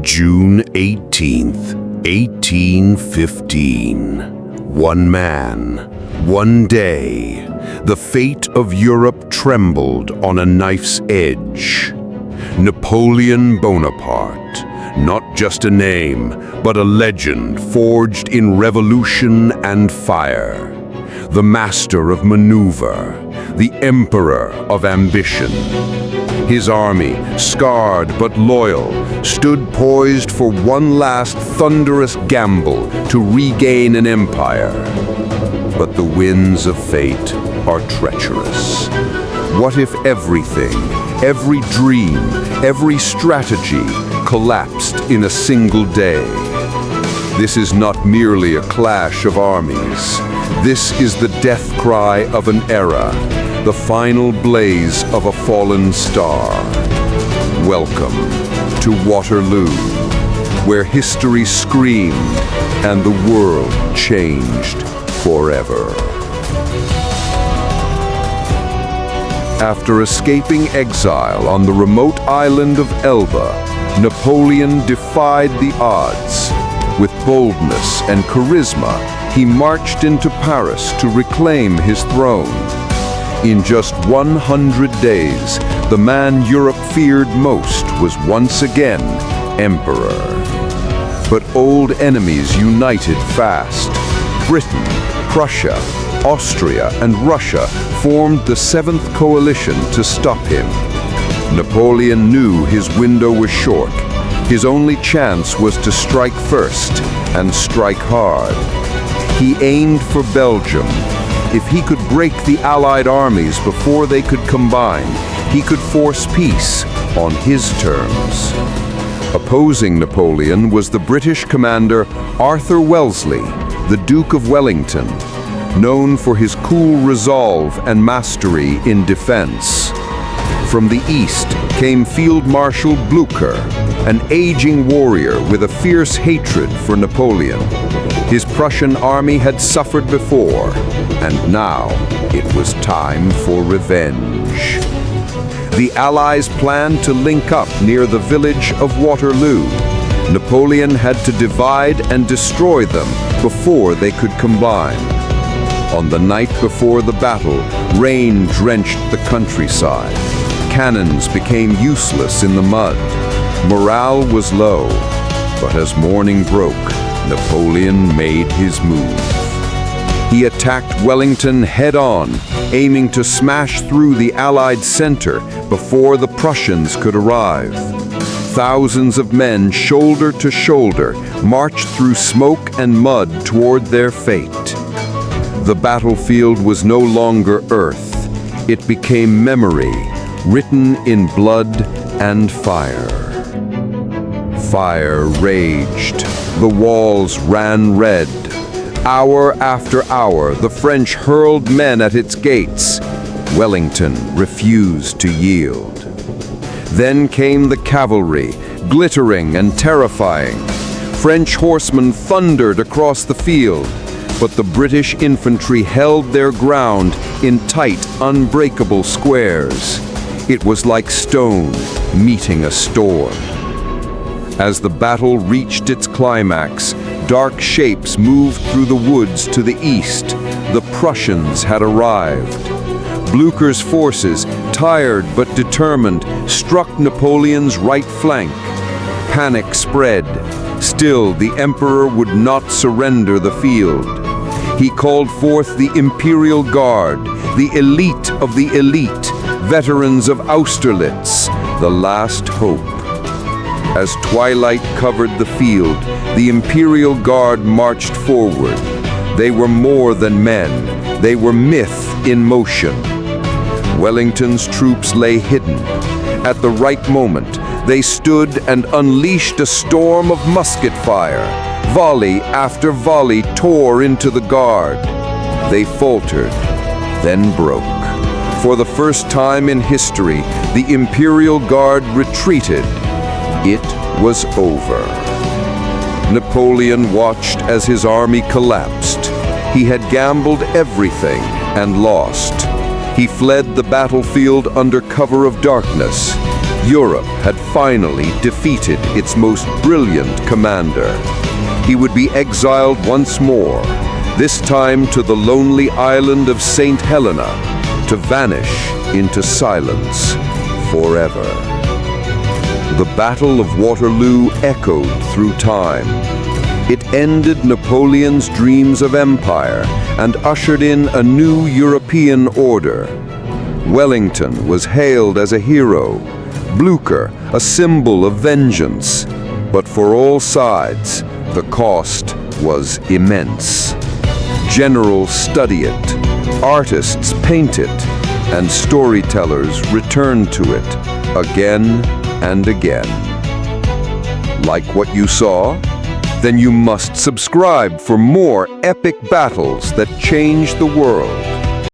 June 18th, 1815. One man, one day, the fate of Europe trembled on a knife's edge. Napoleon Bonaparte, not just a name, but a legend forged in revolution and fire. The master of maneuver, the emperor of ambition. His army, scarred but loyal, stood poised for one last thunderous gamble to regain an empire. But the winds of fate are treacherous. What if everything, every dream, every strategy collapsed in a single day? This is not merely a clash of armies. This is the death cry of an era, the final blaze of a fallen star. Welcome to Waterloo, where history screamed and the world changed forever. After escaping exile on the remote island of Elba, Napoleon defied the odds. With boldness and charisma, he marched into Paris to reclaim his throne. In just 100 days, the man Europe feared most was once again emperor. But old enemies united fast. Britain, Prussia, Austria, and Russia formed the Seventh Coalition to stop him. Napoleon knew his window was short. His only chance was to strike first, and strike hard. He aimed for Belgium. If he could break the Allied armies before they could combine, he could force peace on his terms. Opposing Napoleon was the British commander Arthur Wellesley, the Duke of Wellington, known for his cool resolve and mastery in defense. From the east came Field Marshal Blücher, an aging warrior with a fierce hatred for Napoleon. His Prussian army had suffered before, and now it was time for revenge. The Allies planned to link up near the village of Waterloo. Napoleon had to divide and destroy them before they could combine. On the night before the battle, rain drenched the countryside. Cannons became useless in the mud. Morale was low, but as morning broke, Napoleon made his move. He attacked Wellington head-on, aiming to smash through the Allied center before the Prussians could arrive. Thousands of men, shoulder to shoulder, marched through smoke and mud toward their fate. The battlefield was no longer earth. It became memory, written in blood and fire. Fire raged. The walls ran red. Hour after hour, the French hurled men at its gates. Wellington refused to yield. Then came the cavalry, glittering and terrifying. French horsemen thundered across the field, but the British infantry held their ground in tight, unbreakable squares. It was like stone meeting a storm. As the battle reached its climax, dark shapes moved through the woods to the east. The Prussians had arrived. Blücher's forces, tired but determined, struck Napoleon's right flank. Panic spread. Still, the emperor would not surrender the field. He called forth the Imperial Guard, the elite of the elite, veterans of Austerlitz, the last hope. As twilight covered the field, the Imperial Guard marched forward. They were more than men. They were myth in motion. Wellington's troops lay hidden. At the right moment, they stood and unleashed a storm of musket fire. Volley after volley tore into the Guard. They faltered, then broke. For the first time in history, the Imperial Guard retreated. It was over. Napoleon watched as his army collapsed. He had gambled everything and lost. He fled the battlefield under cover of darkness. Europe had finally defeated its most brilliant commander. He would be exiled once more, this time to the lonely island of St. Helena, to vanish into silence forever. The Battle of Waterloo echoed through time. It ended Napoleon's dreams of empire and ushered in a new European order. Wellington was hailed as a hero, Blücher a symbol of vengeance. But for all sides, the cost was immense. Generals study it, artists paint it, and storytellers return to it again and again. Like what you saw? Then you must subscribe for more epic battles that change the world.